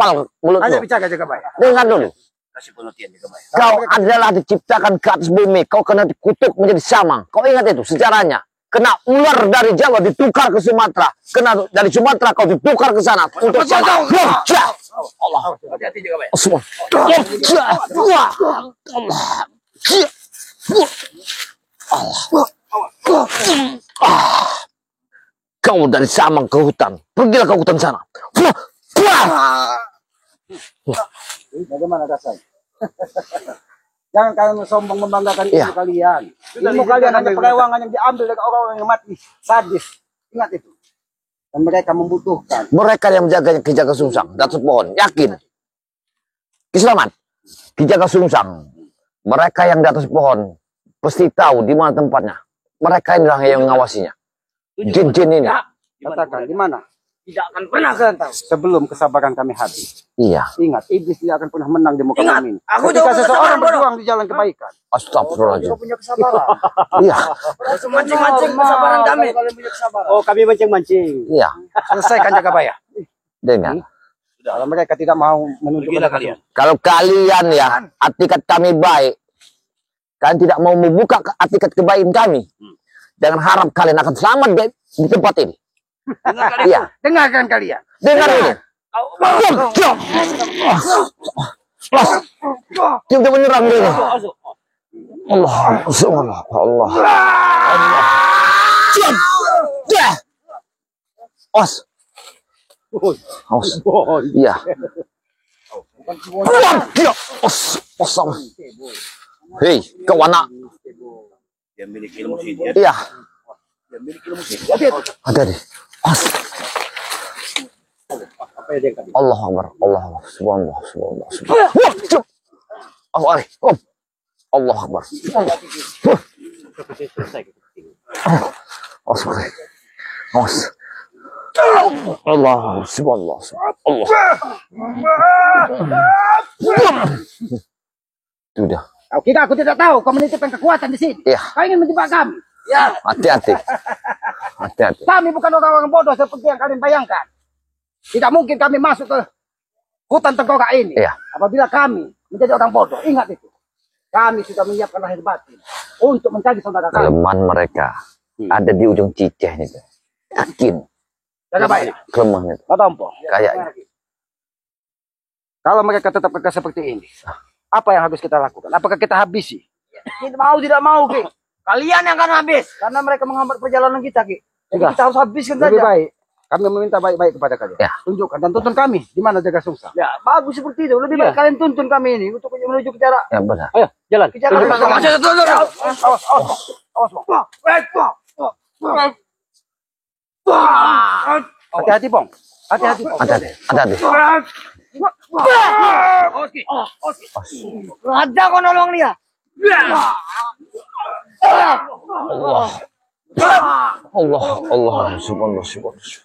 gaspal mulutmu. Hanya bicara jaga baik. Dengar dulu. Kasih pengertian juga baik. Kau adalah diciptakan ke atas bumi. Kau kena dikutuk menjadi samang. Kau ingat itu sejarahnya. Kena ular dari Jawa ditukar ke Sumatera. Kena dari Sumatera kau ditukar ke sana. Untuk samang. Allah. Hati-hati juga baik. Kau dari samang ke hutan. Pergilah ke hutan sana. Bagaimana Kasan? Jangan kalian sombong membanggakan ilmu kalian. Ilmu kalian hanya perewangan yang diambil dari orang-orang yang mati. Sadis. Ingat itu. Dan mereka membutuhkan. Mereka yang menjaganya Ki Jaga Sungsang. Di atas pohon. Yakin. Ki Selamat. Ki Jaga Sungsang. Mereka yang di atas pohon. Pasti tahu di mana tempatnya. Mereka inilah yang mengawasinya. Jin-jin ini. Katakan di mana? Tidak akan pernah kalian tahu. Sebelum kesabaran kami habis. Iya. Ingat, iblis tidak akan pernah menang di muka kami. Aku Ketika juga seseorang kesabaran, berjuang di jalan kebaikan. Astagfirullahaladzim. Punya kesabaran. Iya. Mancing-mancing kesabaran kami. Oh, kami mancing-mancing. Iya. Selesaikan jaga bayar. Dengar. Kalau mereka tidak mau menunjukkan kalian. Kalau kalian ya, atikat kami baik. Kalian tidak mau membuka atikat kebaikan kami. Jangan harap kalian akan selamat di tempat ini. Iya. Dengarkan kalian. Dengar ini. Dia menyerang dia. Allah. Allah. Os. Os. Iya. Os. Hei, kau anak. Dia milik ilmu sihir. Iya. Dia milik ilmu sihir. Hati-hati. Os. Allah Akbar. Allah Akbar. Subhanallah. Subhanallah. Subhanallah. Allah Akbar. Allah. Subhanallah. Allah. Sudah. Aku tidak tahu. Kau menitipkan kekuatan di sini. Iya. Kau ingin menjebak kami. Ya. Hati-hati. Hati-hati. Kami bukan orang-orang bodoh seperti yang kalian bayangkan. Tidak mungkin kami masuk ke hutan tengkorak ini. Iya. Apabila kami menjadi orang bodoh. Ingat itu. Kami sudah menyiapkan lahir batin untuk mencari saudara kami. Kelemahan mereka ada di ujung ciceh itu. Yakin. Jaga baik. Kelemahan itu. Kau tompo. Kayaknya. Kalau mereka tetap kekeh seperti ini, apa yang harus kita lakukan? Apakah kita habisi? Tidak mau, Ki. Kalian yang akan habis. Karena mereka menghambat perjalanan kita, Ki. Jadi Sudah. kita harus habiskan saja. Lebih baik. Kami meminta baik-baik kepada kalian. Ya. Tunjukkan dan tuntun kami di mana Jaga Sungsang. Ya, bagus seperti itu. Lebih baik kalian tuntun kami ini untuk menuju ke jarak. Ya benar. Ayo, jalan. Hati-hati, Bong. Hati-hati, Bong. Hati-hati. Hati-hati. Ada kau nolong dia. Allah. Allah. Allah. Subhanallah. Subhanallah.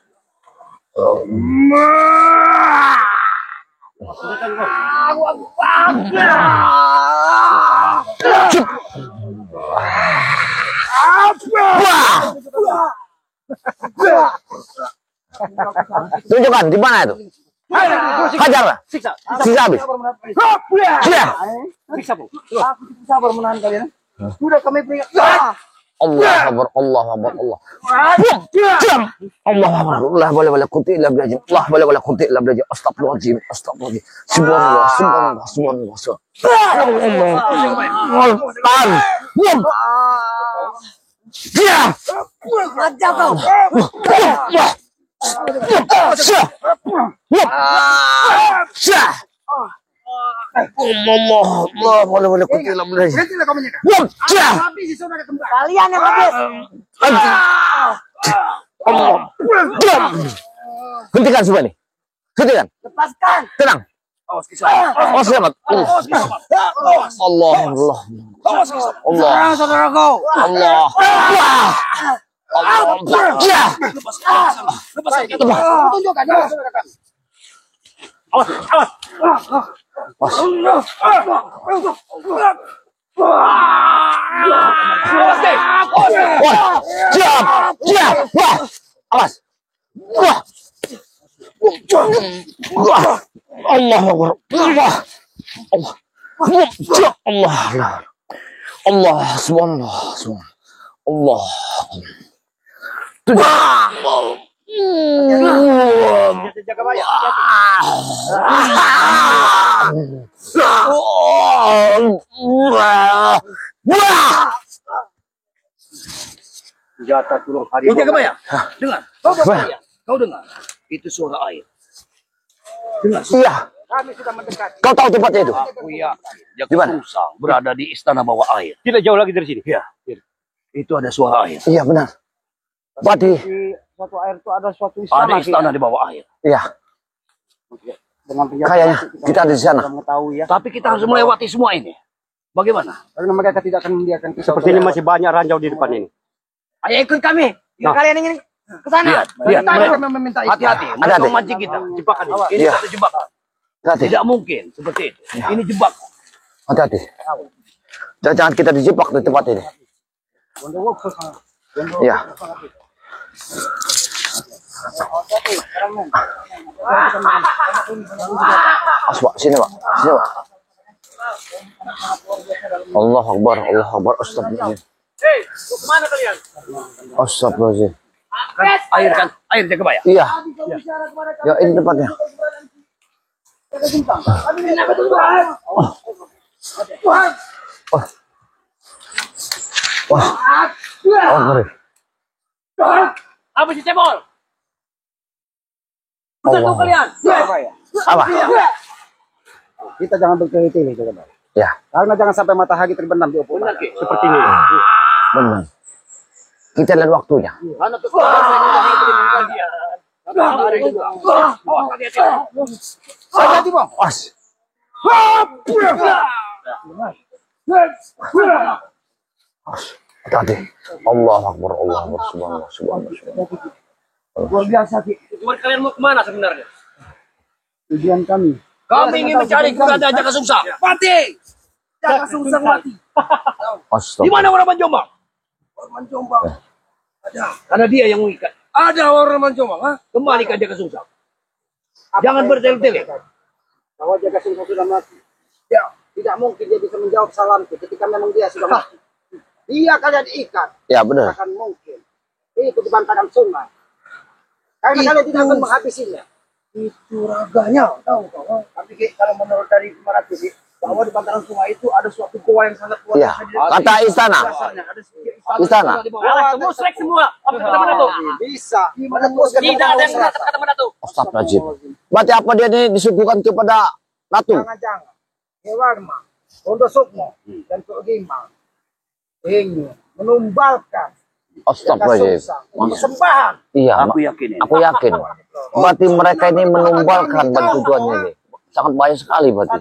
Tunjukkan di mana itu. Hajarlah. Siksa. Siksa habis. Sudah. Siksa, Bong. Aku sabar menahan kalian. Sudah kami peringat. Allah Akbar. Allah Akbar. Allah. Allah Akbar. Allah boleh kuti la belajar. Allah boleh kuti la belajar. Astagfirullahaladzim. Astagfirullahaladzim. Subhanallah. Subhanallah. Subhanallah. Subhanallah. Ya. Ada kau. Allah boleh kuti la belajar. Berhentilah kau menyerah. Habisi saudara kembar. Kalian yang habis. Allah. Hentikan semua ini. Hentikan. Lepaskan. Tenang. Oh selamat. Allah. Allah. Allah. Saudara kau. Allah. Allah. Ya. Tunjukkan saudara kami. Awas. Allah Akbar. Allah. Allah. Allah. Allah. Subhanallah. Subhanallah. Allah. Tujuh. Jaga bayar. Senjata turun hari. Jaga bayar. Dengar. Kau dengar. Itu suara air. Dengar. Iya. Kami sudah mendekat. Kau tahu tempatnya itu? Aku yakin Jaka Di mana? Sungsang berada di istana bawah air. Tidak jauh lagi dari sini. Ya. Itu ada suara air. Iya benar. Berarti. Di suatu air itu ada suatu Ada istana. istana di bawah air. Iya. Dengan Kayaknya kita ada di sana. sudah mengetahui ya. Tapi kita harus melewati semua ini. Bagaimana? Karena mereka tidak akan membiarkan kita. Sepertinya masih banyak ranjau di depan ini. Ayo ikut kami. Nah. Kalian ingin ke sana. Lihat, Kita mereka meminta hati-hati. Ada, Mereka ada. memancing kita. Jebakan ini. Ini Iya. satu jebakan. Hati-hati. Tidak mungkin seperti itu. Ini jebakan. Hati-hati. Jangan kita dijebak di tempat ini. Iya. Pak, sini Pak. Sini Pak. Allah Akbar. Allah Akbar. Astagfirullahaladzim. Hei, kemana kalian? Astagfirullahaladzim. Air kan? Air Jaga bayar. Iya. Ya ini tempatnya. Oh. Wah. Oh, ngeri. Apa sih cebol? Allah. Kalian. Apa? Kita jangan bertele-tele. Jaga. Ya, Karena jangan sampai matahari terbenam di ufuk. Seperti ini. benar. Kita lihat waktunya. Karena kekuatan ini melindungi kalian. Hati-hati, Bang. As. Hati-hati. Allah Akbar. Allah Akbar. Subhanallah. Subhanallah. Subhanallah. Luar biasa, Ki. Cuman kalian mau kemana sebenarnya? Tujuan kami. Kami ingin mencari Kuranda Jaka Sungsang. Mati. Jaka Sungsang mati. Di mana Astagfirullah. orang Jombang? Orang Jombang. Karena dia yang mengikat. Ada orang Jombang, ha? Kembalikan Jaka Sungsang. Jangan bertele-tele. Bahwa Jaga Sungsang sudah mati. Ya, tidak mungkin dia bisa menjawab salamku ketika memang dia sudah mati. Dia kalian ikat. Ya benar. Akan mungkin. Itu di bantaran sungai. Karena kalian tidak akan menghabisinya. Itu raganya, tahu kau? Tapi kalau menurut dari Marathi, bahwa di bantaran sungai itu ada suatu goa yang sangat kuat. Iya. Kata istana. Ada Istana. semua selek semua. Apa kata mana tuh? Bisa. Menembuskan Tidak ada yang selatan. kata kata mana tuh? Astagfirullahaladzim. Berarti apa dia ini disuguhkan kepada Ratu? Jangan-jangan. Hewarma, Bondo Sukmo, dan Kogima ingin menumbalkan Astagfirullahaladzim. persembahan. Iya, Aku yakin ini. aku yakin. Berarti mereka ini menumbalkan bantuannya ini. Sangat banyak sekali berarti.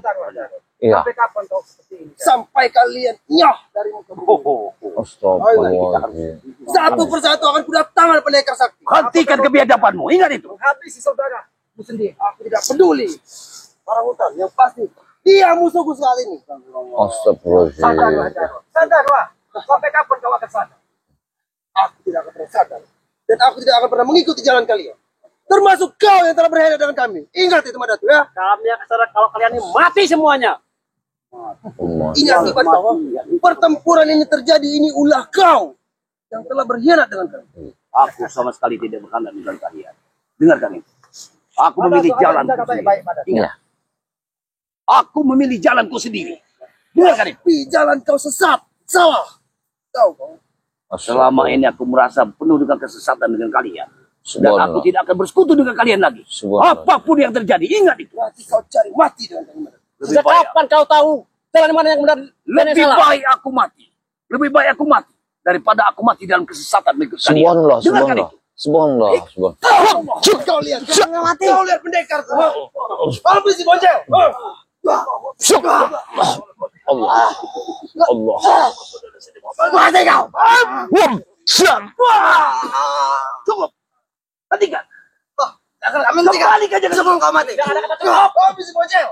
Iya. Sampai kapan kau seperti ini? Sampai kalian nyoh dari muka bumi. Astagfirullahaladzim. Satu persatu akan kudatangkan pendekar sakti. Hentikan kebiadabanmu. Ingat itu. Habisi saudaramu sendiri. Aku tidak peduli. Para hutan yang pasti Dia musuhku saat ini. sadarlah, Astagfirullahaladzim. Jarod. Sadarlah. Sampai kapan kau akan sadar? Aku tidak akan pernah sadar. Dan aku tidak akan pernah mengikuti jalan kalian. Termasuk kau yang telah berkhianat dengan kami. Ingat itu Madatu ya. Kami akan sadar kalau kalian ini mati semuanya. Allah. Ini akibat bahwa pertempuran ini terjadi, ini ulah kau yang telah berkhianat dengan kami. Aku sama sekali tidak berkhianat dengan kalian. Dengarkan ini. Aku memilih jalan. baik-baik pada. Iya. Aku memilih jalanku sendiri. Dengarkan itu. Tapi jalan kau sesat, salah. Tahu kau? Selama ini aku merasa penuh dengan kesesatan dengan kalian. Dan aku Subhanallah. tidak akan bersekutu dengan kalian lagi. Subhanallah. Apapun yang terjadi, ingat itu. Berarti kau cari mati dengan kami. Lebih Sejak baik, kapan kau tahu jalan mana yang benar dan yang lebih salah? baik aku mati. Lebih baik aku mati daripada aku mati dalam kesesatan mengikut kalian. Subhanallah. Dengarkan Subhanallah. itu. Subhanallah. Subhanallah. Kau lihat, kau lihat pendekar. Apa sih boncel? Allah. Allah. Mati kau. Cukup. Hentikan. Kembalikan jangan sebelum kau mati. Apa sih boncel?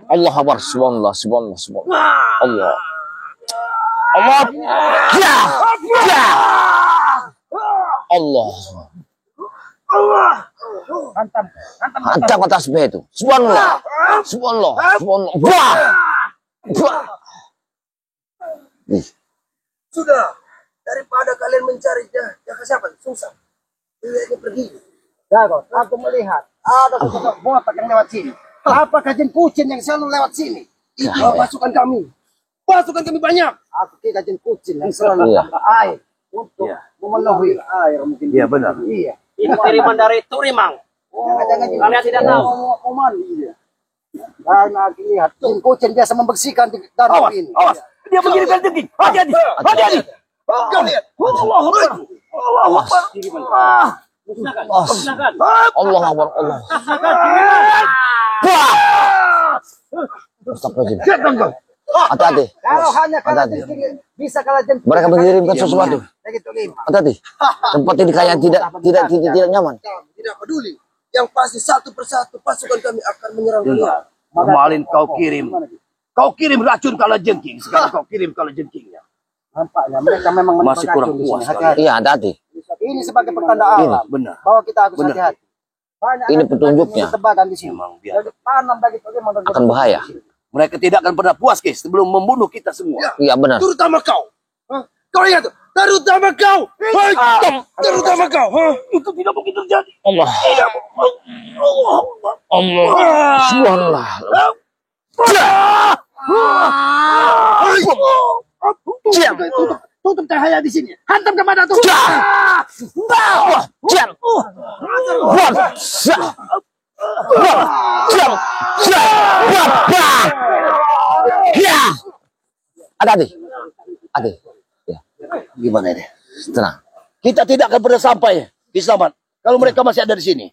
Allah Akbar. Subhanallah. Subhanallah. Subhanallah. Allah. Allah. Ya. Ya. Allah. Hantam. Hantam ke tasbih itu. Subhanallah. Subhanallah. Subhanallah. Wah. Wah. Ih, Sudah, daripada kalian mencari jaga siapa? Susah. Ini pergi. Jago, aku melihat ada sosok botak yang lewat sini. Apakah jin kucing yang selalu lewat sini? Itu pasukan kami. Pasukan kami banyak. Aku kira jin kucing yang selalu Iya. tambah air untuk memenuhi air mungkin. Iya benar. Iya. Ini kiriman dari Turimang. Jangan-jangan jin Kalian tidak tahu. mau mandi. Iya. Dan aku lihat jin kucing biasa membersihkan di danau ini. Awas. Dia begini kali tinggi. Hati-hati. Hati-hati. Kau lihat. Allah Akbar. Allah Akbar. Silakan. Allah Akbar. Allah. Wah. Astagfirullahaladzim. Hati-hati. Kalau hanya kalah Hati-hati. jin bisa kalah jin. Mereka mengirimkan sesuatu. Begitu lima. Hati-hati. Tempat ini kayak tidak nyaman. Kami tidak peduli. Yang pasti satu persatu pasukan kami akan menyerang kalian. Kemarin kau kirim. Kau kirim racun kala jengking. Sekarang kau kirim kala jengkingnya. Nampaknya mereka memang Masih kurang beracun di sini. puas. Hati-hati. Iya, hati-hati. Ini sebagai pertanda alam Benar. bahwa kita harus Benar. hati-hati. Banyak Ini anak petunjuknya. yang tebakan di sini. Memang biar. Jadi tanam bagi bagaimana Akan bahaya. Mereka tidak akan pernah puas, guys, sebelum membunuh kita semua. Iya, benar. Terutama kau. Hah? Kau lihat tuh. Terutama kau. Hei, terutama kau. Hah? Itu tidak mungkin terjadi. Allah. Allah. Allah. Subhanallah. Diam. Tutup cahaya di sini. Hantam kepada tuh. Diam. Diam. Diam. Ya. Hati-hati. Hati. Ya. Gimana ini? Tenang. Kita tidak akan pernah sampai di selamat kalau mereka masih ada di sini.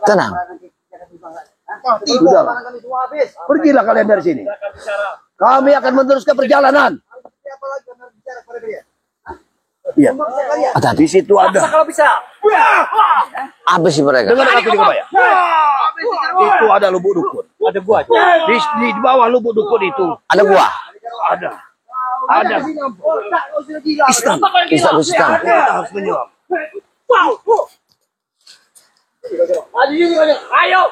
Tenang. Sudah. Pergilah kalian dari sini. Kami akan meneruskan perjalanan. Iya. Hati-hati. Di situ ada. Kalau bisa. Apa sih mereka? Dengar aku di kebaya. Itu ada lubuk dukun. Ada gua. Di bawah lubuk dukun itu Ada buah. ada. Ada istana. Istana. Kita harus menyelam. Ayo.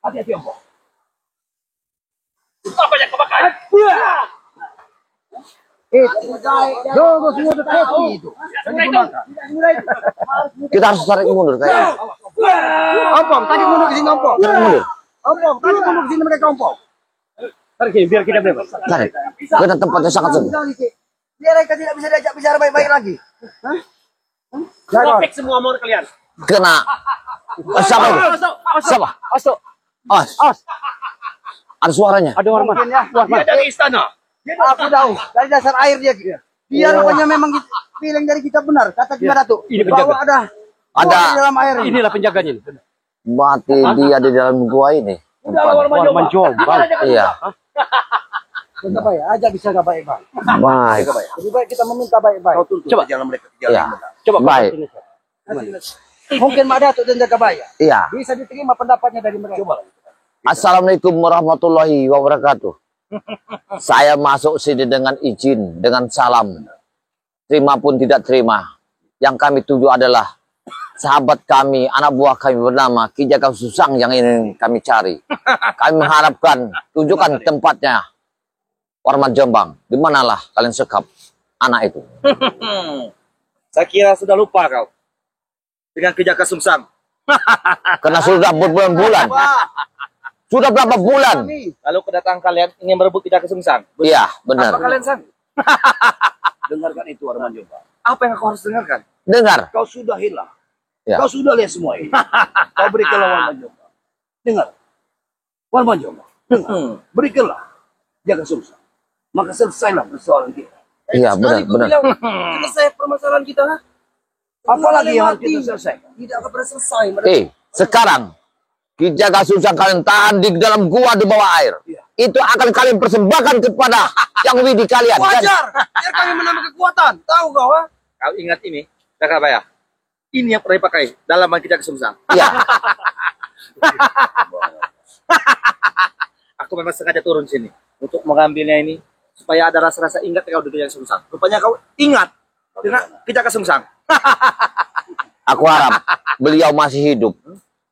Hati-hati, Om. Apa yang kebakaran? Jogo semua tetapi itu. Kita harus tarik mundur kayaknya. Ompong, tadi mundur ke sini ompong. Tarik mundur. Ompong, tadi mundur ke sini mereka ompong. Biar kita bebas. Tarik. Kita tempatnya sangat sepi. Biar mereka tidak bisa diajak bicara baik-baik lagi. Jago. Topik semua mau kalian. Kena. Siapa itu? Siapa? Masuk. Os. Ada suaranya. Ada orang Mungkin ya. Dia dari istana. Aku tahu dari dasar air dia. Dia rupanya memang feeling dari kita benar. Kata gimana tuh? Ini Bahwa penjaga. ada di dalam air. Inilah penjaganya. Mati dia di dalam gua ini. Warman Jombang. Iya. Enggak baik, aja bisa enggak baik-baik. Baik. Lebih baik kita meminta baik-baik. Kau tuntut jalan mereka ke jalan Iya. yang benar. Coba Baik. Mungkin Mak Datuk dan Jaga Baya Iya. bisa diterima pendapatnya dari mereka. Coba. Assalamualaikum warahmatullahi wabarakatuh. Saya masuk sini dengan izin, dengan salam. Terima pun tidak terima. Yang kami tuju adalah sahabat kami, anak buah kami bernama Ki Jaka Susang yang ingin kami cari. Kami mengharapkan tunjukkan tempatnya. Warman Jombang, di manalah kalian sekap anak itu? Saya kira sudah lupa kau. Dengan Kijaka Sungsang. Karena sudah berbulan-bulan. Sudah berapa bulan? Lalu kedatangan kalian ingin merebut Kijaka Sungsang. Iya, benar. Apa kalian sang? Dengarkan itu, Arman Jombang. Apa yang kau harus dengarkan? Dengar. Kau sudah hilang. Ya. Kau sudah lihat semua ini. Kau berikanlah Warman Jombang. Dengar. Warman Jombang. Dengar. Berikanlah Jaga Sungsang. Maka selesailah persoalan kita. Iya, benar, benar. Selesai permasalahan kita. Apalagi yang harus kita selesaikan? Tidak akan pernah selesai. Sekarang Ki Jaka Susang kalian tahan di dalam gua di bawah air. Itu akan kalian persembahkan kepada yang widi kalian. Wajar. Biar kami menambah kekuatan. Tahu kau, ha? Kau ingat ini, Jaga Baya. Ini yang pernah dipakai dalam Kijaka Sungsang. Iya. Aku memang sengaja turun sini untuk mengambilnya ini supaya ada rasa-rasa ingat kau dengan Kijang Sungsang. Rupanya kau ingat dengan Kijang Sungsang. Aku harap beliau masih hidup.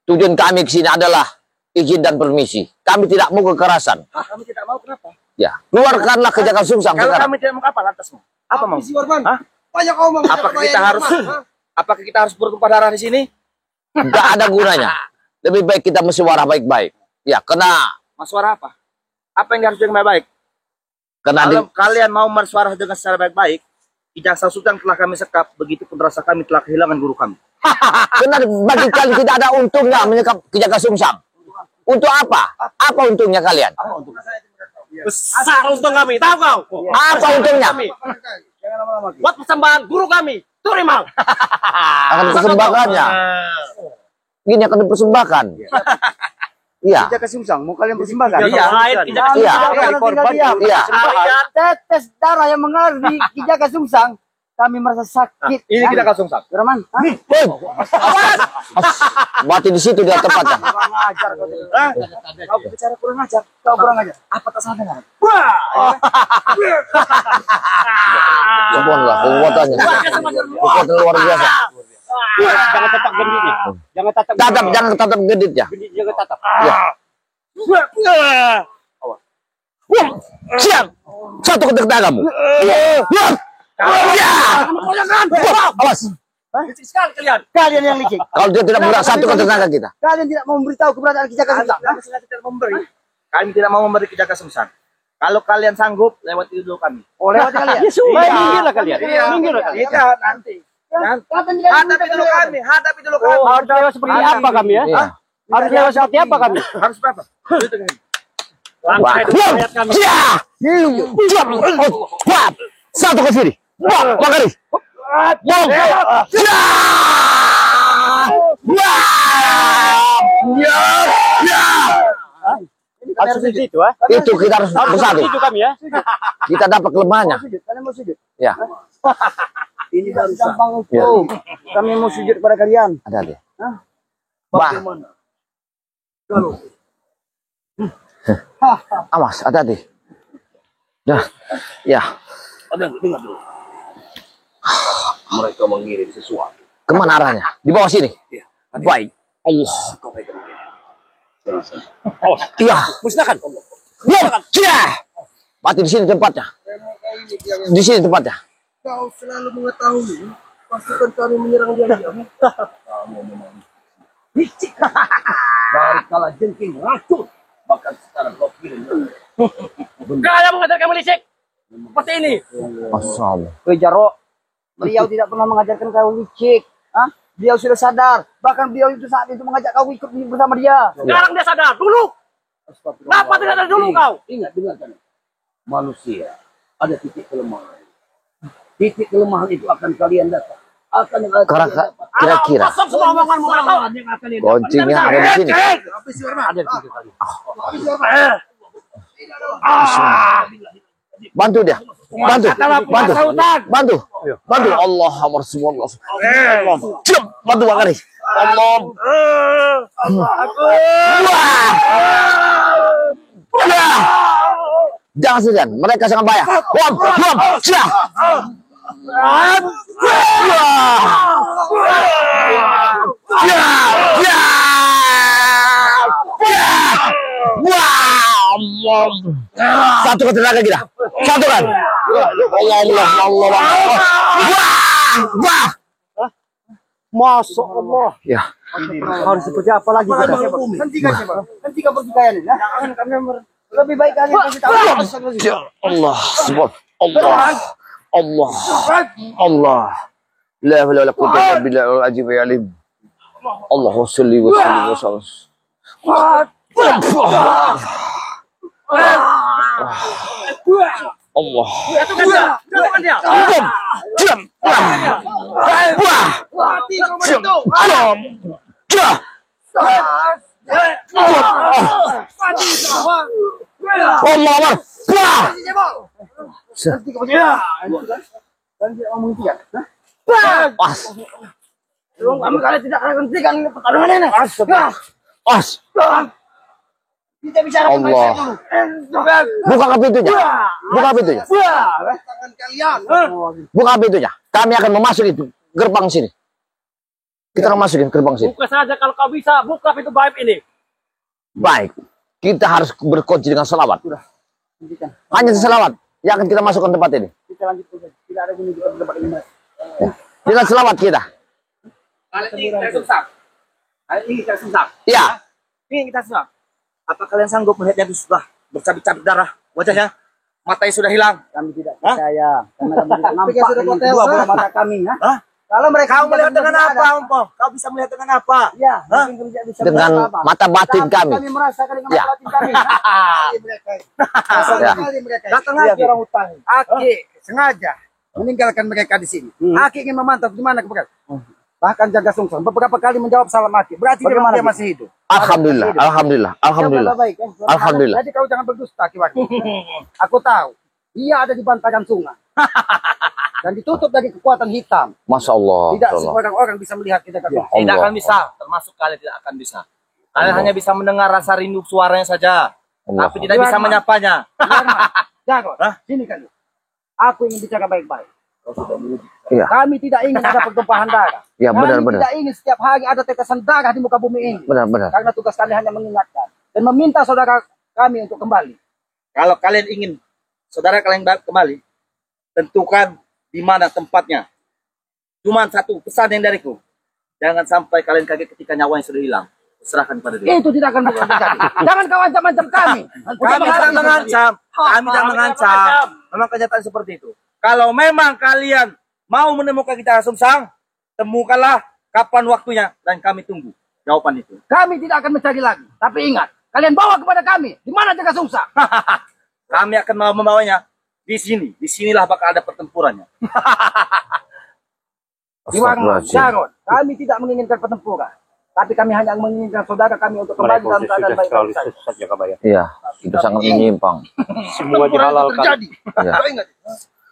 Tujuan kami ke sini adalah izin dan permisi. Kami tidak mau kekerasan. Kami tidak mau, kenapa? Ya, keluarkanlah Kijang Sungsang Kalau sekarang. kami tidak mau, apa lantas mau? Apa mau? Si Warman. Hah? Banyak kau mau. Apakah kita harus bertumpah darah di sini? Tidak ada gunanya. Lebih baik kita musyawarah baik-baik. Ya, kena Maswarah apa? Apa yang harus dengan baik-baik? kena Kalau kalian mau bersuara dengan secara baik-baik, Kijang Sungsang telah kami sekap, begitu pun rasa kami telah kehilangan guru kami. Karena bagi kalian tidak ada untungnya menyekap Kijang Sungsang. Untuk apa? Apa untungnya kalian? Besar untung kami, tahu kau? Apa untungnya? Buat persembahan guru kami, Turimau. Akan dipersembahkannya. Ini akan dipersembahkan. Iya. Kijang Sungsang, mau kalian persembahkan? Iya, lain Kijang Iya. Sungsang. Iya. Tetes darah yang mengalir di Kijang Sungsang, kami merasa sakit. Ini Kijang Sungsang. Rahman, Mati di situ dia tempatnya. kurang ajar kau. Kau bicara kurang ajar. Kau kurang ajar. Apa tak sadar? Subhanallah, kekuatannya. Kekuatan luar biasa. Jangan tatap genditnya. Jangan tatap. Jangan tatap geditnya. Jangan tatap. Ya. Siap. Satu ketik tanganmu. Ya. Awas. Licik sekali kalian. Kalian yang licik. Kalau dia tidak menggerak satu ketik tangan kita. Kalian tidak mau memberitahu keberadaan Kijang Sungsang. Kami sengaja tidak memberi. Kami tidak mau memberi Kijang Sungsang. Kalau kalian sanggup, lewati dulu kami. Oh, lewati kalian. Ya sudah, minggirlah kalian. Minggirlah kalian. Iya, nanti. Hadapi dulu kami. Hadapi dulu kami. Harus lewat seperti apa kami ya? Iya. Harus lewat seperti apa kami? Harus berapa? Wah. Ya. Wah. Satu ke sini. Wah, makari. Wah. Ya. Ya. Ya. Harus di situ ya. Itu kita harus bersatu. Itu kami ya. Kita dapat kelemahannya. Kalian mau sujud? Ya. Ini baru gampang itu. Kami mau sujud kepada kalian. Ada dia. Bah. Awas, hati-hati. Dah. Ya. Ada dengar dulu. Mereka mengirim sesuatu. Kemana arahnya? Di bawah sini. Ya. Baik. Allah. Kau pegang. Iya. Musnahkan. Ya. Mati di sini tempatnya. Di sini tempatnya. Kau selalu mengetahui pasukan kami menyerang dia. Dari kala jengking racun. Bahkan sekarang kau kirim. Kalian mengajar kami licik. Seperti ini. Masalah. Woi Jaro, beliau tidak pernah mengajarkan kau licik. Hah? Beliau sudah sadar. Bahkan beliau itu saat itu mengajak kau ikut bersama dia. Sekarang dia sadar. Dulu. Kenapa tidak ada dulu kau? Ingat, dengarkan. Manusia ada titik kelemahan. Titik kelemahan itu akan kalian dapat. Akan Kira-kira Kosong semua omonganmu. kuncinya ada di sini. Bantu dia. Bantu. Bantu. Bantu. Bantu. Allah Rasulullah. Cium. Bantu Bang Ari. Allah. Wah. Jangan segan. Mereka sangat bahaya. Wam. Wam. Cia. Satu ke tenaga kita. Satu kan. Allah. Wah. Masya Allah. Ya. Harus seperti apa lagi kita? Hentikan pertikaian ini. Lebih baik kalian kasih tahu. Ya Allah. Allah. Allah. Allah. La haula wala quwwata illa billahil aliyyil azim. Allahu shalli wa sallim wa sallam. Allah. Diam. Allah Akbar. Pas. Kami kalian tidak akan hentikan pertarungan ini. Pas. Kita bicarakan Allah. baik-baik dulu. Buka pintunya. Buka pintunya. Tangan kalian. Buka pintunya. Kami akan memasuki gerbang sini. Kita akan masukin gerbang sini. Buka saja kalau kau bisa. Buka pintu gaib ini. Baik. Kita harus berkunci dengan selawat. Hentikan. Hanya selawat yang akan kita masukkan tempat ini. Kita lanjut saja. Tidak ada gunanya kita berdebat ini. Dengan selawat kita. Kalian ingin kita susah. Kalian ingin kita susah. Iya. Ingin kita susah. Apa kalian sanggup melihatnya sudah bercabik-cabik darah wajahnya? Matanya sudah hilang. Kami tidak percaya. Karena kami tidak nampak dengan kedua bola mata kami. Kalau mereka kau melihat dengan apa, Ompo? Kau bisa melihat dengan apa? Ya, mungkin kami tidak bisa Dengan melihat apa-apa. mata batin Tapi kami. Kami merasakan dengan Ya. mata batin kami. Ya. Datang lagi orang utang. Aki sengaja meninggalkan mereka di sini. Aki ingin memantau gimana mereka. Bahkan Jaga Sungsang beberapa kali menjawab salam Aki. Berarti dia masih hidup. Alhamdulillah. Alhamdulillah. Alhamdulillah. Baik, Alhamdulillah. Jadi kau jangan berdusta, Ki-Waki. Aku tahu. Dia ada di bantaran sungai. Dan ditutup dari kekuatan hitam. Masya Allah. Tidak Masya Allah. semua orang bisa melihat kita. Allah. Tidak akan bisa. Termasuk kalian tidak akan bisa. Kalian hanya bisa mendengar rasa rindu suaranya saja. Allah. Tapi tidak bisa menyapanya. Jago, sini kan. Aku ingin bicara baik-baik. Iya. Kami tidak ingin ada pertumpahan darah. Ya, Kami benar-benar. tidak ingin setiap hari ada tetesan darah di muka bumi ini. Benar-benar. Karena tugas kami hanya mengingatkan dan meminta saudara kami untuk kembali. Kalau kalian ingin saudara kalian kembali, tentukan di mana tempatnya. Cuma satu pesan yang dariku. Jangan sampai kalian kaget ketika nyawanya sudah hilang. Serahkan pada dia. Itu tidak akan terjadi. Jangan kau ancam-ancam kami. Kami tidak mengancam. Kami tidak mengancam. Memang kenyataan seperti itu. Kalau memang kalian mau menemukan kita Sungsang, temukanlah kapan waktunya dan kami tunggu jawaban itu. Kami tidak akan mencari lagi. Tapi ingat, kalian bawa kepada kami. Di mana Jaga Sungsang? Kami akan membawanya di sini. Di sinilah bakal ada pertempurannya. Iwan, Astagfirullahaladzim. Jarod, kami tidak menginginkan pertempuran. Tapi kami hanya menginginkan saudara kami untuk kembali dalam keadaan baik-baik saja. Iya. Itu sangat menyimpang. Semua dihalalkan. Iya. Kau ingat?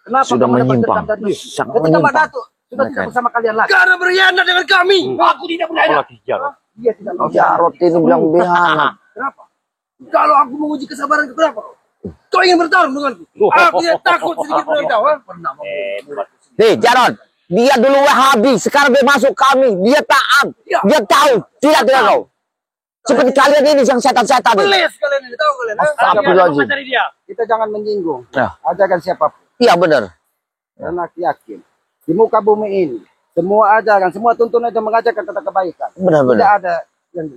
Kenapa Sudah kamu mendapat menyimpang. dendam dari- Sangat Ketika Mbak menyimpang. Datuk sudah tidak bersama kalian lagi. Karena berkhianat dengan kami. Aku tidak berkhianat. Dia tidak mau. Jarot ini bilang bihanat. Kenapa? Kalau aku menguji kesabaran kenapa? Kau ingin bertarung denganku? Aku tidak takut sedikit pun kau. Pernah Nih, Jarot. Dia dulu Wahabi. Sekarang dia masuk kami. Dia taat. Dia tahu. Tidak kau. Seperti kalian ini yang setan-setan ini. Beles kalian ini, tahu kalian? Astagfirullahaladzim. Dari dia. Kita jangan menyinggung. Ya. Ajakan siapapun. Iya benar. Dan aku yakin. Di muka bumi ini. Semua ajaran, semua tuntunan yang mengajarkan tentang kebaikan. Tidak Benar-benar. ada yang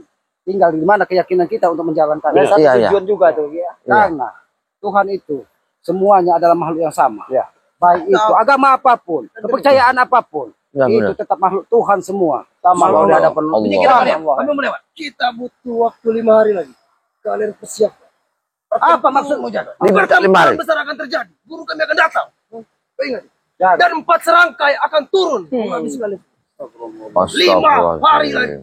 tinggal di mana keyakinan kita untuk menjalankan. Dan satu Iya, iya. tujuan juga tuh. Ya. Karena Tuhan itu semuanya adalah makhluk yang sama. Iya. Baik itu agama apapun, kepercayaan apapun. Ya, itu benar. tetap makhluk Tuhan semua. Sama Allah. Allah hadapan Allah. Ini kita melewat. Kami melewat. Kita butuh waktu 5 hari lagi. Kalian persiapkan. Apa maksudmu, Jaga? Lima hari. besar akan terjadi. Guru kami akan datang. Kau ingat? Jaga. Dan 4 serangkai akan turun. Habis kalian. 5 hari lagi.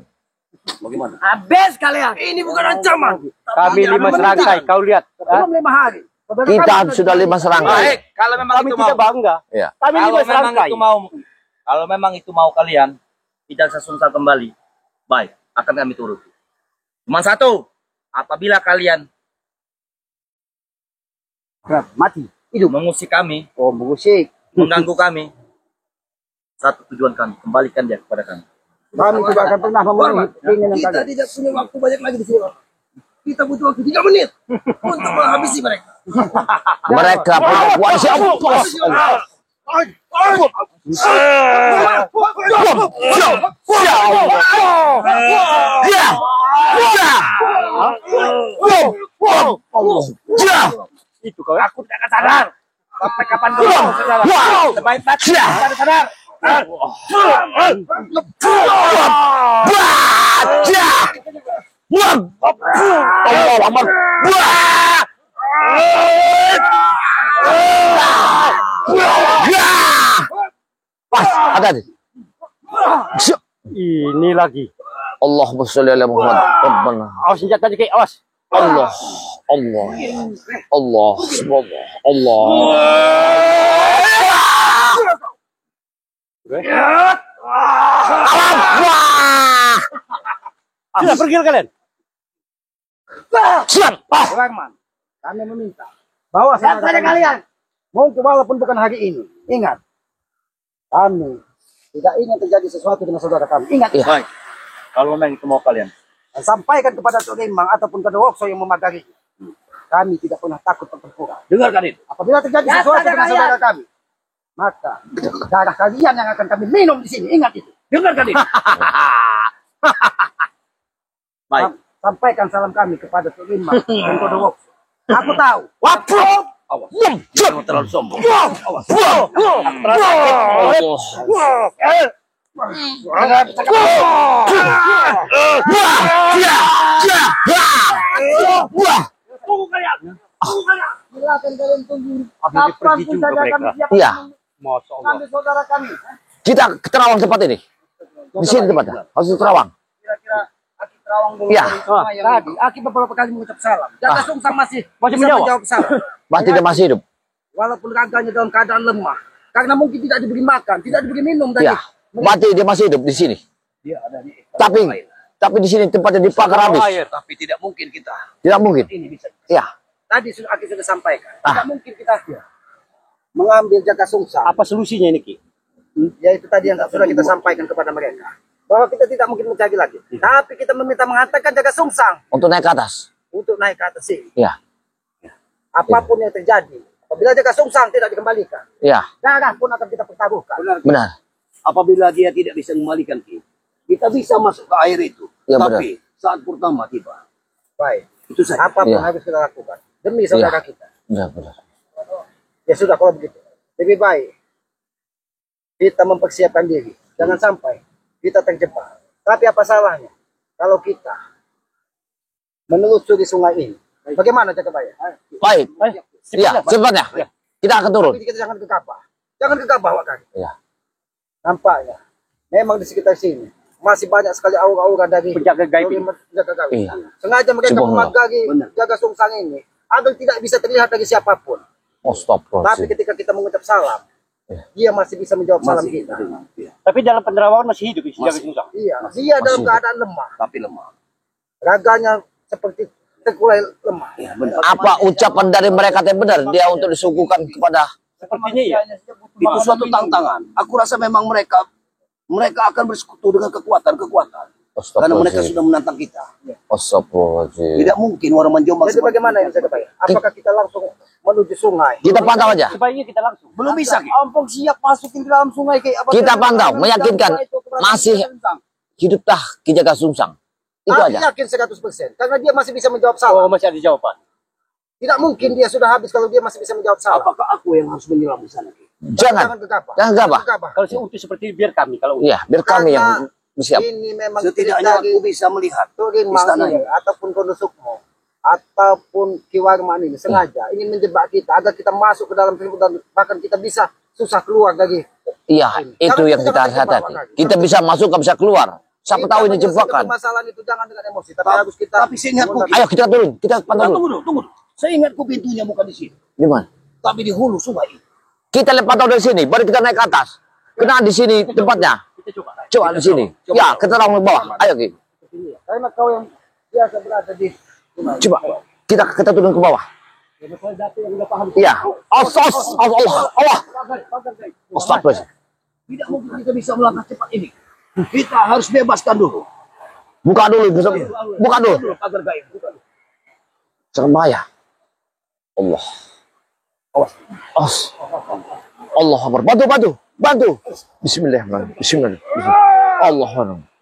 Bagaimana? Habis kalian. Ini bukan ancaman. Kami 5 serangkai, kau lihat. Belum 5 hari. Saudara Kita kami sudah 5 serangkai. Baik, kalau memang itu mau. bangga. Iya. Kami Kalau 5 memang serangkai. itu mau, kalau memang itu mau kalian tidak Sungsang kembali, baik, akan kami turuti. Cuma satu, apabila kalian Mati. hidup mengusik kami, Oh, mengusik. mengganggu kami, satu tujuan kami, kembalikan dia kepada kami. Kami tidak akan pernah memenuhi keinginan Kita kalian. tidak punya waktu banyak lagi di sini. Kita butuh waktu 3 menit untuk menghabisi mereka. Mereka punya koalisi ampos. Itu kau aku tidak akan sadar. Sampai kapan kau sadar? Sebaik mati tidak sadar. Allah Akbar. Pas, hati-hati. Ini lagi. Allahumma sholli ala Muhammad. Rabbana. Awas senjata dikit, awas. Allah. Allah. Allah. Allah. Sudah pergi kalian. Siap. Rahman, kami meminta bahwa Lihat saja kalian. mungkin walaupun bukan hari ini, ingat, kami tidak ingin terjadi sesuatu dengan saudara kami. Ingat, Iya. Baik. Kalau memang itu mau kalian. dan sampaikan kepada Tok Rimang ataupun kepada Wokso yang memagari. Kami tidak pernah takut terpuruk. Dengarkan itu. Apabila terjadi Lihat sesuatu saja dengan kalian. saudara kami, maka darah kalian yang akan kami minum di sini. Ingat itu. Dengarkan itu. Baik. Sampaikan salam kami kepada Tok Rimang dan kepada Wokso. Aku tahu. Waduh. Awas. Jangan terlalu sombong. Awas. Tunggu kalian. Silakan kalian tunggu. Akhirnya pergi juga mereka. Iya. Masya Allah. Kami saudara kami. Kita ke Terawang tempat ini. Di sini tempatnya. Harus di Terawang. Kira-kira Aki Terawang dulu. Iya. dari semua yang tadi. Aki beberapa kali mengucap salam. Jaga Sungsang masih bisa menjawab. menjawab salam. Berarti dia masih hidup. Walaupun raganya dalam keadaan lemah. Karena mungkin tidak diberi makan, tidak diberi minum tadi. Iya. Berarti dia masih hidup di sini. Dia ada di Tapi di sini tempatnya dibakar habis. Tapi tidak mungkin kita. Tidak mungkin. ini bisa. Iya. Tadi sudah Aki sudah sampaikan. Ah. Tidak mungkin kita mengambil Jaga Sungsang. Apa solusinya ini, Ki? Yaitu tadi yang sudah kita sampaikan kepada mereka. Bahwa kita tidak mungkin mencari lagi. Tapi kita meminta menghantarkan Jaga Sungsang Untuk naik ke atas. untuk naik ke atas sini. Iya. Apapun yang terjadi. Apabila Jaga Sungsang tidak dikembalikan. Iya. Darah pun akan kita pertaruhkan. Benar. Apabila dia tidak bisa mengembalikan kita bisa masuk ke air itu. Ya, Tapi saat pertama tiba, Baik. itu saja. Apapun Iya. harus kita lakukan. Demi saudara kita. Benar. Ya sudah kalau begitu. Lebih baik kita mempersiapkan diri. Jangan sampai kita terjebak. Tapi apa salahnya kalau kita menelusuri sungai ini? Bagaimana Jakabaya? Baik. Iya, cepatnya. Kita akan turun. Tapi kita jangan gegabah. Jangan gegabah Wak Kari. Iya. Nampaknya memang di sekitar sini masih banyak sekali aura-aura dari Penjaga gaib ini. penjaga gaib. Iya. Sengaja mereka Subhanallah. memagari Jaga Sungsang ini agar tidak bisa terlihat dari siapapun. Oh, stop. Tapi ketika kita mengucap salam, Iya. dia masih bisa menjawab salam kita. Tapi dalam penerawangan masih hidup, Jaga Sungsang. Iya, dia dalam Masih. keadaan lemah. Tapi lemah. Raganya seperti terkulai lemah. Ya, benar. Apa ucapan dari mereka yang benar dia untuk disuguhkan kepada Sepertinya ya. Itu suatu tantangan. Aku rasa memang mereka akan bersekutu dengan kekuatan. Karena mereka sudah menantang kita. Astagfirullahaladzim. Tidak mungkin orang Jombang Jadi bagaimana yang saya katakan? Apakah kita langsung menuju sungai? Kita pantau aja. Sebaiknya kita langsung. belum bisa, Ki. Ampun siap masukin ke dalam sungai kayak apa? Kita pantau, meyakinkan masih hiduplah Ki Jaga Sungsang. Itu Aku aja. yakin 100% karena dia masih bisa menjawab Oh, salam. masih ada jawaban. Tidak mungkin dia sudah habis kalau dia masih bisa menjawab salam. Apakah aku yang harus menyelam di sana, Ki? Jangan. gegabah. Jangan gegabah. Kalau untuk seperti biar kami kalau Iya, biar kami yang bersiap. Ini memang Setidaknya dari aku bisa melihat Turing istana ini ini. ataupun Kondo Sukmo ataupun Ki Warman ini sengaja ingin menjebak kita agar kita masuk ke dalam film dan bahkan kita bisa susah keluar dari Iya, itu yang kita hati-hati. Kita bisa masuk, nggak bisa keluar. Siapa tahu ini jebakan. Masalah itu jangan dengan emosi, tapi harus kita. Tapi seingatku, Ki. Ayo kita turun, kita pantau dulu. Tunggu. Saya ingatku pintunya bukan di sini, Di mana? tapi di hulu sungai. Kita lihat pantau dari sini, baru kita naik ke atas. Kena di sini tempatnya. kita coba. Coba di sini. Ya, kita taruh ke bawah. Ayo Ki. Karena kau yang biasa berada di Coba. Kita turun ke bawah. Iya. Allah. Astagfirullah. Tidak mungkin kita bisa melangkah cepat ini. Kita harus bebaskan dulu. Buka dulu, buka dulu. Agar gaib. Jangan bahaya. Allah. Awas. Allah Akbar. Bantu. Bismillahirrahmanirrahim.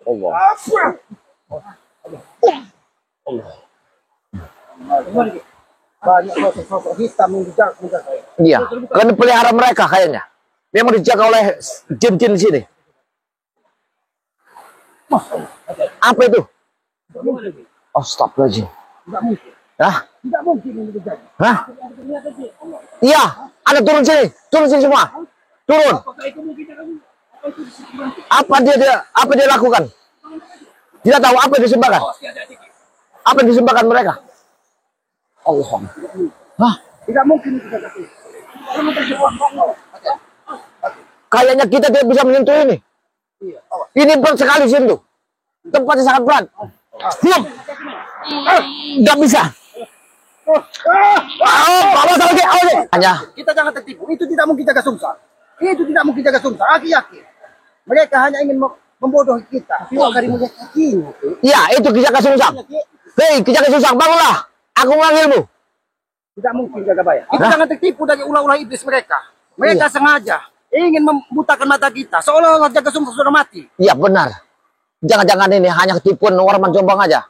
Allah. banyak sosok hitam yang dijaga. Iya. Karena pelihara mereka kayaknya. Memang dijaga oleh jin-jin di sini. Apa itu? Astagfirullahaladzim. Tidak mungkin. Hah? Tidak mungkin ini terjadi. Hah? Iya. Ada turun sini semua. Turun. Apa dia lakukan? Tidak tahu apa yang disembahkan. Apa yang disembahkan mereka? Allah. Hah? Tidak mungkin itu terjadi. Kayaknya kita tidak bisa menyentuh ini. Ini berat sekali sini tuh. Tempatnya sangat berat. Diam. Nggak bisa. Bawa lagi. Hanya. Kita jangan tertipu. Itu tidak mungkin jaga sungsang. Itu tidak mungkin jaga sungsang. Aku yakin. Mereka hanya ingin membodohi kita. Bukan melihat kakinya. Ya, itu Kijaka Sungsang. Hei, Kijaka Sungsang, bangunlah. Aku memanggilmu. Tidak mungkin jaga bayar. Kita jangan tertipu dari ulah-ulah iblis mereka. Mereka sengaja ingin membutakan mata kita. Seolah-olah jaga sungsang sudah mati. Iya, benar. Jangan-jangan ini hanya ketipuan Warman Jombang aja.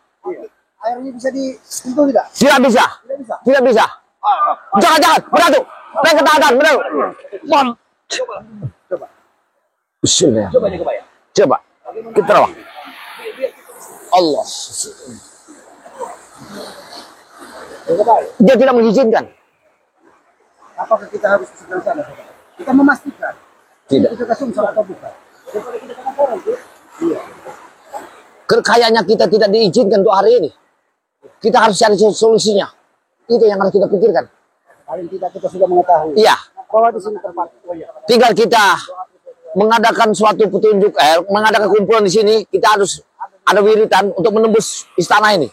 Airnya bisa disentuh tidak? Tidak bisa. Tidak bisa. Tidak bisa. Jangan-jangan. Beratu. Naik ke tangan. Beratu. Coba. Bismillah. Coba jaga bayar. Coba. Kita rawat. Allah. Jaga bayar. Dia tidak mengizinkan. Apakah kita harus ke sebelah sana? Kita memastikan. Tidak. Itu jaga sungsang atau bukan? Daripada kita kena orang tuh. Iya. Kayaknya kita tidak diizinkan untuk hari ini. Kita harus cari solusinya. Itu yang harus kita pikirkan. Paling tidak kita sudah mengetahui. Iya. Bahwa di sini tempat. Oh iya. Tinggal kita mengadakan suatu petunjuk, mengadakan kumpulan di sini. Kita harus ada wiritan untuk menembus istana ini.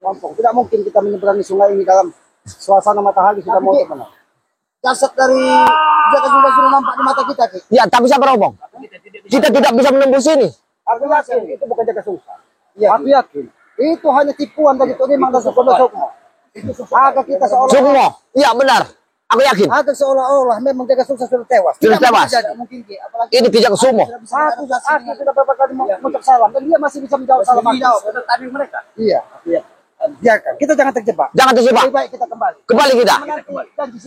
Gampang. Tidak mungkin kita menyeberangi sungai ini dalam suasana matahari sudah mau terbenam. Jasad dari jaga sungsang sudah nampak di mata kita, Ki. Ya, tapi siapa ngomong? Kita tidak bisa menembus ini. Aku yakin itu bukan jaga sungsang. Iya, aku yakin. Itu hanya tipuan dari Todemang dan Sukmo. Agar kita seolah Sukmo. Iya, benar. Aku yakin. agar seolah-olah memang jaga sungsang sudah tewas. Sudah Tidak tewas. mungkin jadi. Mungkin, Ki. Apalagi Ini Kijaka Sumo. aku sudah beberapa kali mengucap salam dan dia masih bisa menjawab salam aku. Timing mereka. Iya. Biarkan. Kita jangan terjebak. Jangan terjebak. Lebih baik kita kembali. Kembali kita.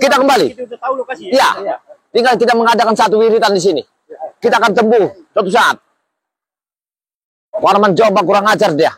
Kita kembali. Kita udah tahu lokasi Iya. Tinggal kita mengadakan satu wiritan di sini. Kita akan tempuh suatu saat. Warman Jombang kurang ajar dia.